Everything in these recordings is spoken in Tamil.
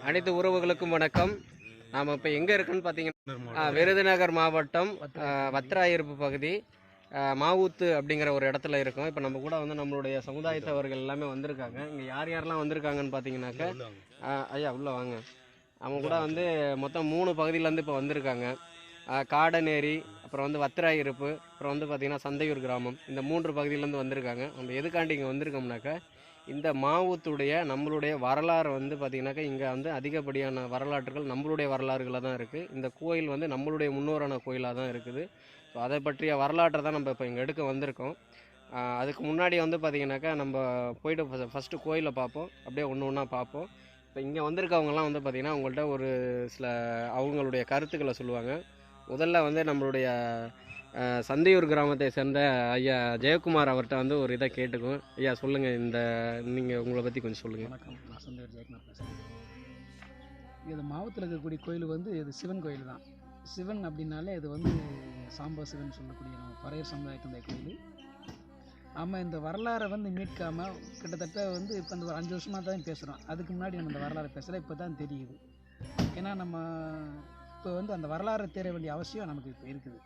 அனைத்து உறவுகளுக்கும் வணக்கம். நாம் இப்போ எங்கே இருக்குன்னு பார்த்தீங்கன்னா விருதுநகர் மாவட்டம் வத்திராயிருப்பு பகுதி மாவூத்து அப்படிங்கிற ஒரு இடத்துல இருக்கோம். இப்போ நம்ம கூட வந்து நம்மளுடைய சமுதாயத்தவர்கள் எல்லாமே வந்திருக்காங்க. இங்கே யார் யாரெல்லாம் வந்திருக்காங்கன்னு பார்த்தீங்கன்னாக்க ஐயா உள்ளே வாங்க. அவங்க கூட வந்து மொத்தம் 3 பகுதியிலேருந்து இப்போ வந்திருக்காங்க. காடநேரி, அப்புறம் வந்து வத்திராயிருப்பு, அப்புறம் வந்து பார்த்திங்கன்னா சந்தையூர் கிராமம், இந்த 3 பகுதியிலேருந்து வந்திருக்காங்க. நம்ம எதுக்காண்டி இங்கே வந்திருக்கோம்னாக்கா இந்த மாவூத்துடைய நம்மளுடைய வரலாறு வந்து பார்த்திங்கனாக்கா இங்கே வந்து அதிகப்படியான வரலாற்றுகள் நம்மளுடைய வரலாறுகளாக தான் இருக்குது. இந்த கோயில் வந்து நம்மளுடைய முன்னோரான கோயிலாக தான் இருக்குது. ஸோ அதை பற்றிய வரலாற்றை தான் நம்ம இப்போ இங்கே எடுக்க வந்திருக்கோம். அதுக்கு முன்னாடி வந்து பார்த்திங்கனாக்கா நம்ம போய்ட்டு ஃபஸ்ட்டு கோயிலை பார்ப்போம், அப்படியே ஒன்று ஒன்றா பார்ப்போம். இப்போ இங்கே வந்திருக்கவங்கலாம் வந்து பார்த்திங்கன்னா அவங்கள்ட்ட ஒரு சில அவங்களுடைய கருத்துக்களை சொல்லுவாங்க. முதல்ல வந்து நம்மளுடைய சந்தையூர் கிராமத்தை சேர்ந்த ஐயா ஜெயக்குமார் அவர்கிட்ட வந்து ஒரு இதை கேட்டுக்கும். ஐயா சொல்லுங்கள், நீங்கள் உங்களை பற்றி கொஞ்சம் சொல்லுங்கள். வணக்கம், நான் சந்தையூர் ஜெயக்குமார் பேசுகிறேன். இது மாவட்டத்தில் இருக்கக்கூடிய கோயில் வந்து இது சிவன் கோயில் தான். சிவன் அப்படின்னாலே இது வந்து சாம்ப சிவன் சொல்லக்கூடிய நம்ம பறையர் சமுதாயத்தினுடைய கோயில். நம்ம இந்த வரலாறை வந்து மீட்காமல் கிட்டத்தட்ட வந்து இப்போ இந்த ஒரு 5 வருஷமாக தான் பேசுகிறோம். அதுக்கு முன்னாடி நம்ம இந்த வரலாறை பேசலை, இப்போ தான் தெரியுது. ஏன்னா நம்ம இப்போ வந்து அந்த வரலாறை தேட வேண்டிய அவசியம் நமக்கு இப்போ இருக்குது.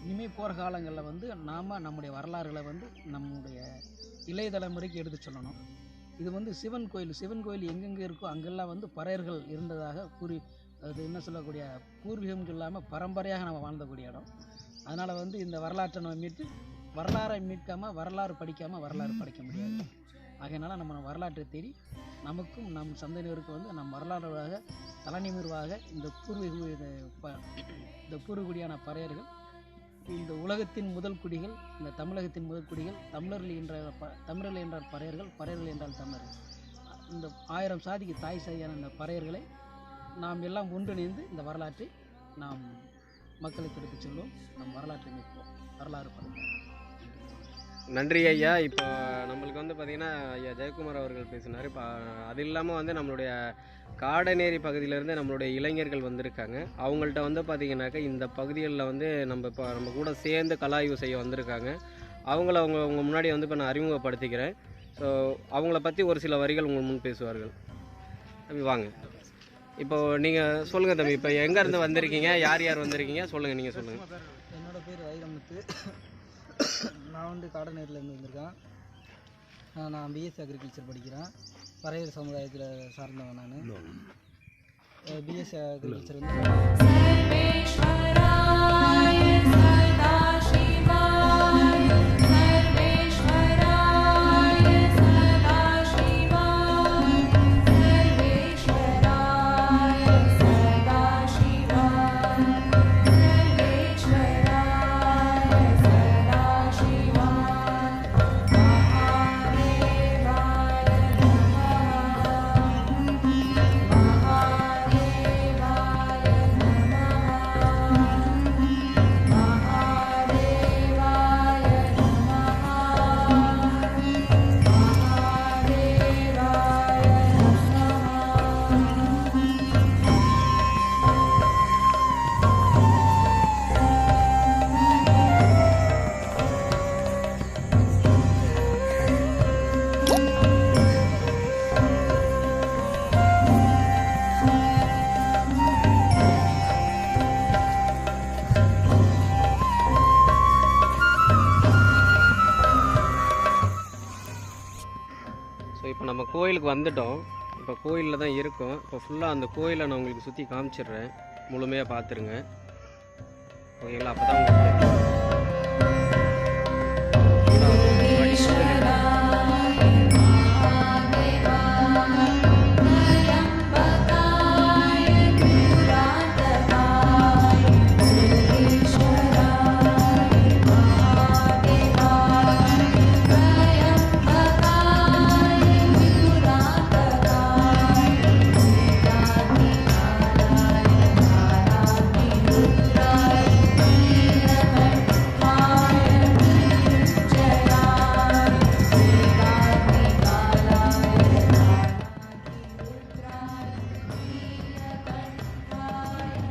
இனிமேல் போகிற காலங்களில் வந்து நாம் நம்முடைய வரலாறுகளை வந்து நம்முடைய இளைய தலைமுறைக்கு எடுத்து சொல்லணும். இது வந்து சிவன் கோயில் எங்கெங்கே இருக்கோ அங்கெல்லாம் வந்து பறையர்கள் இருந்ததாக அது என்ன சொல்லக்கூடிய பூர்வீகம் இல்லாமல் பரம்பரையாக நம்ம வாழ்ந்தக்கூடிய இடம். அதனால் வந்து இந்த வரலாற்றை நம்ம வரலாறை மீட்காமல் வரலாறு படிக்காமல் வரலாறு படிக்க முடியாது. ஆகையினால நம்ம வரலாற்றை தேடி நமக்கும் நம் சந்ததியினருக்கு வந்து நம் வரலாறாக தலைநிமிர்வாக இந்த பூர்வீகுடியான பறையர்கள், இந்த உலகத்தின் முதல் குடிகள், இந்த தமிழகத்தின் முதல் குடிகள், தமிழர்கள் என்றால் பறையர்கள் என்றால் தமிழர்கள். இந்த 1000 சாதிக்கு தாய் சாதியான இந்த பறையர்களை நாம் எல்லாம் ஒன்றிணைந்து இந்த வரலாற்றை நாம் மக்களுக்கு எடுத்துச் சொல்லுவோம். நம் வரலாற்றை மீட்போம், வரலாறு படிப்போம். நன்றி ஐயா. இப்போ நம்மளுக்கு வந்து பார்த்திங்கன்னா ஐயா ஜெயக்குமார் அவர்கள் பேசினார். இப்போ அது இல்லாமல் வந்து நம்மளுடைய காடநேரி பகுதியிலேருந்து நம்மளுடைய இளைஞர்கள் வந்திருக்காங்க. அவங்கள்ட்ட வந்து பார்த்திங்கனாக்கா இந்த பகுதிகளில் வந்து நம்ம கூட சேர்ந்து கலாய்வு செய்ய வந்திருக்காங்க. அவங்க முன்னாடி வந்து இப்போ நான் அறிமுகப்படுத்திக்கிறேன். ஸோ அவங்கள பற்றி ஒரு சில வரிகள் உங்கள் முன் பேசுவார்கள். தம்பி வாங்க. இப்போது நீங்கள் சொல்லுங்கள் தம்பி, இப்போ எங்கேருந்து வந்திருக்கீங்க, யார் யார் வந்திருக்கீங்க சொல்லுங்கள், நீங்கள் சொல்லுங்கள். என்னோடய பேர் வைரமுத்து. நான் வந்து காடநேரிலேருந்து வந்திருக்கேன். நான் பிஎஸ்சி அக்ரிகல்ச்சர் படிக்கிறேன். பறையர் சமுதாயத்தில் சார்ந்தவன் நான். பிஎஸ்சி அக்ரிகல்ச்சர் வந்து இப்போ நம்ம கோயிலுக்கு வந்துட்டோம். இப்போ கோயிலில் தான் இருக்கோம். இப்போ ஃபுல்லாக அந்த கோயிலை நான் உங்களுக்கு சுற்றி காமிச்சிடுறேன். முழுமையாக பார்த்துருங்க ஓகேங்களா? அப்போ தான் உங்களுக்கு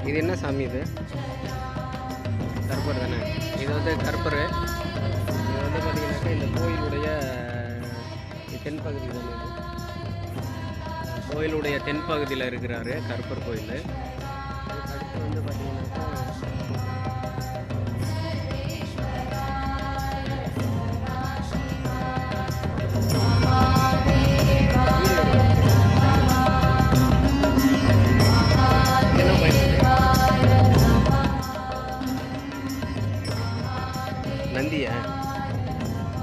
இது என்ன சாமி? இது கற்பர் தானே? இது வந்து கற்பர். இது வந்து பார்த்திங்கனாக்கா இந்த கோயிலுடைய தென்பகுதி தானே. இது கோயிலுடைய தென்பகுதியில் இருக்கிறாரு கருப்பர் கோயில். அடுத்து வந்து பார்த்தீங்கன்னாக்கா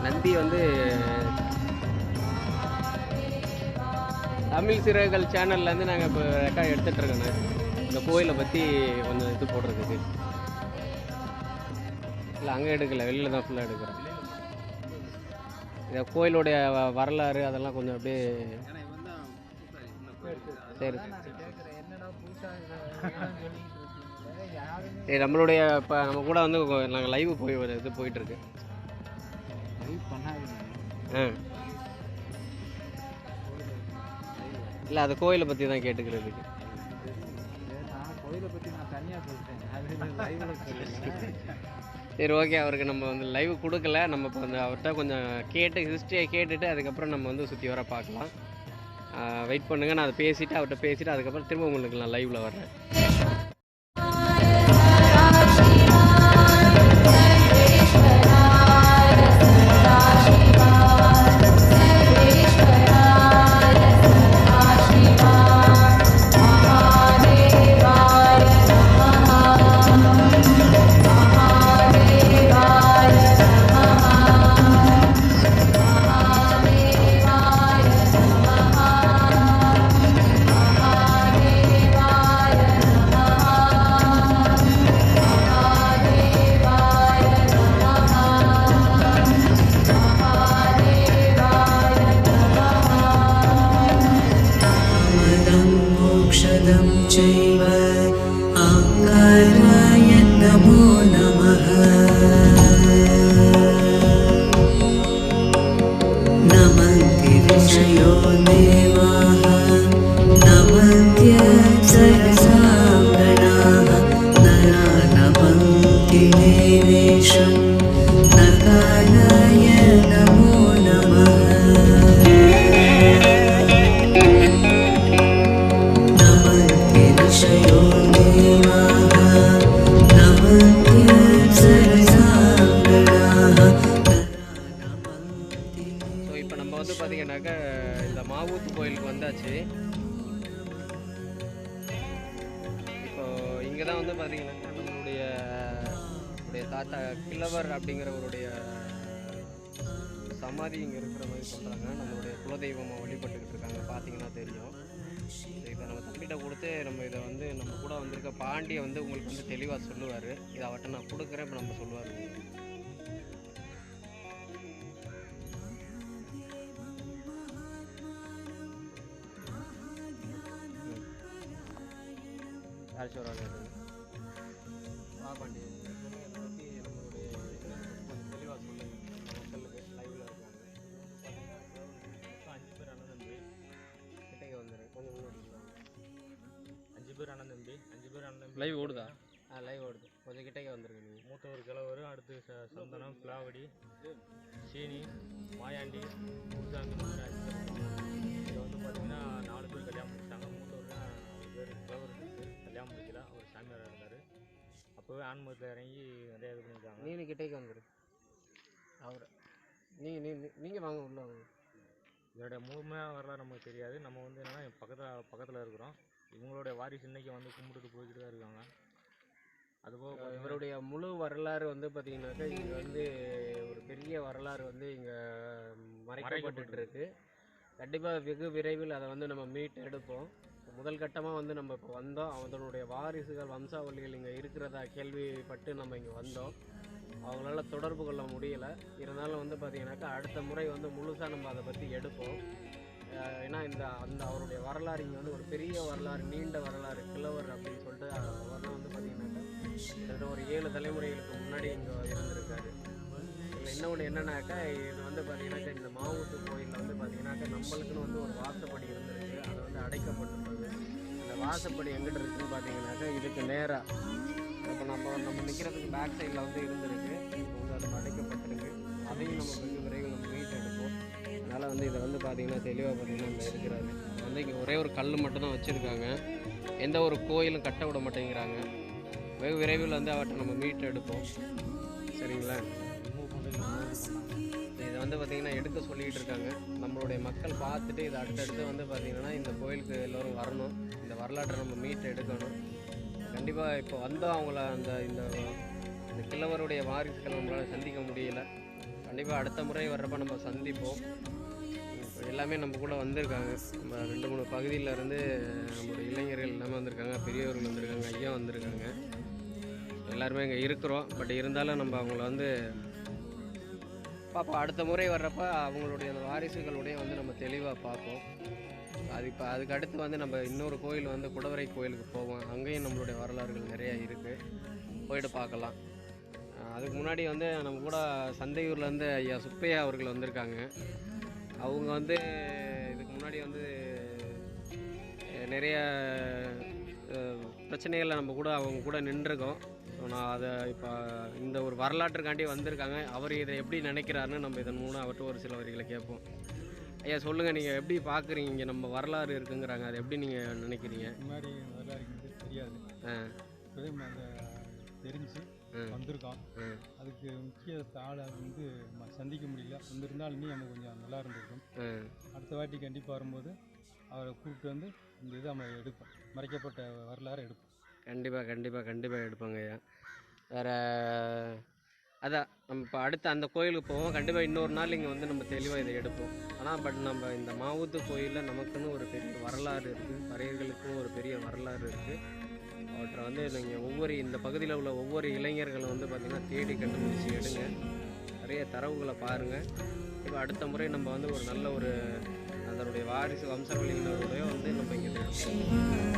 நந்தி வந்து தமிழ் சிறகுகள் சேனல்லேருந்து நாங்கள் இப்போ ரெக்கார்ட் எடுத்துகிட்ருக்கோண்ணே இந்த கோயிலை பற்றி கொஞ்சம் இது போடுறதுக்கு. இல்லை அங்கே எடுக்கலை, வெளியில் தான் ஃபுல்லாக எடுக்கிறோம். இந்த கோயிலுடைய வரலாறு அதெல்லாம் கொஞ்சம் அப்படியே சரி சரி நம்மளுடைய இப்போ நம்ம கூட வந்து நாங்கள் லைவ் இது போயிட்டுருக்கு. இல்லை அது கோயிலை பற்றி தான் கேட்டுக்கிறதுக்கு. சரி ஓகே, அவருக்கு நம்ம வந்து லைவ் கொடுக்கல. நம்ம இப்போ வந்து அவர்கிட்ட கொஞ்சம் ஹிஸ்ட்ரியை கேட்டுட்டு அதுக்கப்புறம் நம்ம வந்து சுற்றி வர பார்க்கலாம். வெயிட் பண்ணுங்கள், நான் அதை பேசிவிட்டு அவர்கிட்ட பேசிவிட்டு அதுக்கப்புறம் திரும்ப உங்களுக்கு நான் லைவில் வர்றேன். चैव आकाराय नमो नमः। नमन्ति ऋषयो देवाः नमन्त्यप्सरसां गणाः नरा नमन्ति देवेशं नकाराय नमो नमः। பார்த்தீங்கன்னாக்கா இந்த மாவூத்து கோயிலுக்கு வந்தாச்சு. இப்போ இங்கே தான் வந்து பார்த்தீங்கன்னாக்கா நம்மளுடைய தாத்தா கிழவர் அப்படிங்கிறவருடைய சமாதி இங்கே இருக்கிற மாதிரி சொல்கிறாங்க. நம்மளுடைய குலதெய்வமாக வழிபட்டுக்கிட்டு இருக்காங்க, பார்த்தீங்கன்னா தெரியும். இதை நம்ம தம்பிகிட்ட கொடுத்து நம்ம இதை வந்து நம்ம கூட வந்திருக்க பாண்டியை வந்து உங்களுக்கு வந்து தெளிவாக சொல்லுவார். இதை அவர்கிட்ட நான் கொடுக்குறேன், இப்போ நம்ம சொல்லுவார். பாண்டி பற்றி நம்மளுடைய தெளிவாக சொல்லுங்கள் மக்களுக்கு லைவில் இருக்காங்க. 5 பேர் அண்ணன் தம்பி கிட்டே வந்துடுறேன் கொஞ்சம் 5 பேர் அண்ணன் தம்பி லைவ் ஓடுதா? லைவ் ஓடுது, கொஞ்சம் கிட்டே வந்துருங்க. நீங்கள் மூத்தவர் கிழவர், அடுத்து சந்தனம், பிளாவடி, சீனி, மாயாண்டி, பூசாமி, இதில் வந்து பார்த்தீங்கன்னா 4 பேர் கல்யாணம் முடிச்சிட்டாங்க. மூத்தவர் பேர் கிழவர் கல்யாணம் முடிக்கல, அவர் சாமியார் இருந்தார். அப்போவே ஆன்மீகத்தில் இறங்கி நிறையா இது பண்ணியிருக்காங்க. நீ கிட்டேக்கு வந்துடு அவர் நீங்கள் வாங்க உள்ள வாங்க. இதோடைய முழுமையாக வரலாறு நமக்கு தெரியாது. நம்ம வந்து என்னென்னா பக்கத்தில் இருக்கிறோம். இவங்களுடைய வாரிசு இன்னைக்கு வந்து கும்பிட்டுட்டு போய்கிட்டு தான் இருக்காங்க. அதுபோக இவருடைய முழு வரலாறு வந்து பார்த்தீங்கன்னாக்கா இங்கே வந்து ஒரு பெரிய வரலாறு வந்து இங்கே மறைக்கப்பட்டு இருக்கு. கண்டிப்பாக வெகு விரைவில் அதை வந்து நம்ம மீட் எடுப்போம். முதல் கட்டமாக வந்து நம்ம இப்போ வந்தோம், அதனுடைய வாரிசுகள் வம்சாவளிகள் இங்கே இருக்கிறதா கேள்விப்பட்டு நம்ம இங்கே வந்தோம். அவங்களால தொடர்பு கொள்ள முடியலை. இருந்தாலும் வந்து பார்த்திங்கனாக்கா அடுத்த முறை வந்து முழுசாக நம்ம அதை பற்றி எடுப்போம். ஏன்னா அவருடைய வரலாறு இங்கே வந்து ஒரு பெரிய வரலாறு, நீண்ட வரலாறு. கிழவர் அப்படின்னு சொல்லிட்டு அவர்லாம் வந்து பார்த்திங்கனாக்கா கிட்டத்தட்ட ஒரு 7 தலைமுறைகளுக்கு முன்னாடி இங்கே இருந்திருக்காரு. இதில் இன்னொன்று என்னன்னாக்கா இது வந்து பார்த்திங்கனாக்கா இந்த மாவூத்து கோயிலில் வந்து பார்த்திங்கனாக்கா நம்மளுக்குன்னு வந்து ஒரு வாசப்படி இருந்திருக்கு. அதை வந்து அடைக்கப்பட்டுள்ளது. அந்த வாசப்படி எங்கிட்ட இருக்குதுன்னு பார்த்தீங்கன்னாக்கா இதுக்கு நேராக இப்போ நம்ம நிற்கிறதுக்கு பேக் சைடில் வந்து இருந்திருக்கு. இப்போ வந்து அது அடைக்கப்பட்டிருக்கு. அதையும் நம்ம வெகு விரைவில் நம்ம மீட் எடுப்போம். அதனால் வந்து இதை வந்து பார்த்திங்கன்னா தெளிவாக பார்த்திங்கன்னா இந்த இருக்கிறாரு வந்து இங்கே ஒரே ஒரு கல் மட்டும்தான் வச்சுருக்காங்க. எந்த ஒரு கோயிலும் கட்ட விட மாட்டேங்கிறாங்க. வெகு விரைவில் வந்து அவற்றை நம்ம மீட்டு எடுப்போம். சரிங்களா? இதை வந்து பார்த்திங்கன்னா எடுக்க சொல்லிக்கிட்டு இருக்காங்க. நம்மளுடைய மக்கள் பார்த்துட்டு இதை அடுத்தடுத்து வந்து பார்த்திங்கன்னா இந்த கோயிலுக்கு எல்லோரும் வரணும். இந்த வரலாற்றை நம்ம மீட்டு எடுக்கணும். கண்டிப்பாக இப்போ வந்தால் அவங்கள இந்த கிழவருடைய வாரிசுகள் நம்மளால் சந்திக்க முடியல. கண்டிப்பாக அடுத்த முறை வர்றப்ப நம்ம சந்திப்போம். இப்போ எல்லாமே நம்ம கூட வந்திருக்காங்க. நம்ம 2-3 பகுதியிலேருந்து நம்மளுடைய இளைஞர்கள் எல்லாமே வந்திருக்காங்க, பெரியவர்கள் வந்திருக்காங்க, ஐயா வந்திருக்காங்க. எல்லாருமே இங்கே இருக்கிறோம். பட் இருந்தாலும் நம்ம அவங்கள வந்து பார்ப்போம். அடுத்த முறை வர்றப்ப அவங்களுடைய அந்த வாரிசுகளுடைய வந்து நம்ம தெளிவாக பார்ப்போம். இப்போ அதுக்கு அடுத்து வந்து நம்ம இன்னொரு கோயில் வந்து குடவரை கோயிலுக்கு போவோம். அங்கேயும் நம்மளுடைய வரலாறுகள் நிறையா இருக்குது, போயிட்டு பார்க்கலாம். அதுக்கு முன்னாடி வந்து நம்ம கூட சந்தையூர்லேருந்து ஐயா சுப்பையா அவர்கள் வந்திருக்காங்க. அவங்க வந்து இதுக்கு முன்னாடி வந்து நிறைய பிரச்சனைகளை நம்ம கூட அவங்க கூட நின்றுருக்கோம். ஸோ நான் அதை இப்போ இந்த ஒரு வரலாற்றுக்காண்டி வந்திருக்காங்க. அவர் இதை எப்படி நினைக்கிறாருன்னு நம்ம இதன் மூலம் அவர்கிட்ட ஒரு சில வரிகளை கேட்போம். ஐயா சொல்லுங்கள், நீங்கள் எப்படி பார்க்குறீங்க? இங்கே நம்ம வரலாறு இருக்குங்கிறாங்க, அதை எப்படி நீங்கள் நினைக்கிறீங்க? முன்னாடி வரலாறு தெரியாது, தெரிஞ்சு வந்திருக்கோம். அதுக்கு முக்கிய ஆளை வந்து சந்திக்க முடியல. வந்திருந்தாலுமே நமக்கு கொஞ்சம் நல்லா இருந்திருக்கும். அடுத்த வாட்டி கண்டிப்பாக வரும்போது அவரை கூப்பிட்டு வந்து இந்த இதை நம்ம எடுப்போம், மறைக்கப்பட்ட வரலாறு எடுப்போம். கண்டிப்பாக எடுப்பாங்க ஐயா. வேறு அதான் நம்ம இப்போ அடுத்து அந்த கோயிலுக்கு போவோம். கண்டிப்பாக இன்னொரு நாள் இங்கே வந்து நம்ம தெளிவாக இதை எடுப்போம். ஆனால் பட் நம்ம இந்த மாவூத்து கோயிலில் நமக்குன்னு ஒரு பெரிய வரலாறு இருக்குது, பறையர்களுக்கும் ஒரு பெரிய வரலாறு இருக்குது. அவற்றை வந்து நீங்கள் இந்த பகுதியில் உள்ள ஒவ்வொரு இளைஞர்களும் வந்து பார்த்திங்கன்னா தேடி கண்டுபிடிச்சி எடுங்க, நிறைய தரவுகளை பாருங்கள். இப்போ அடுத்த முறை நம்ம வந்து ஒரு நல்ல ஒரு அதனுடைய வாரிசு வம்சவழியினருடைய வந்து நம்ம இங்கே எடுப்போம்.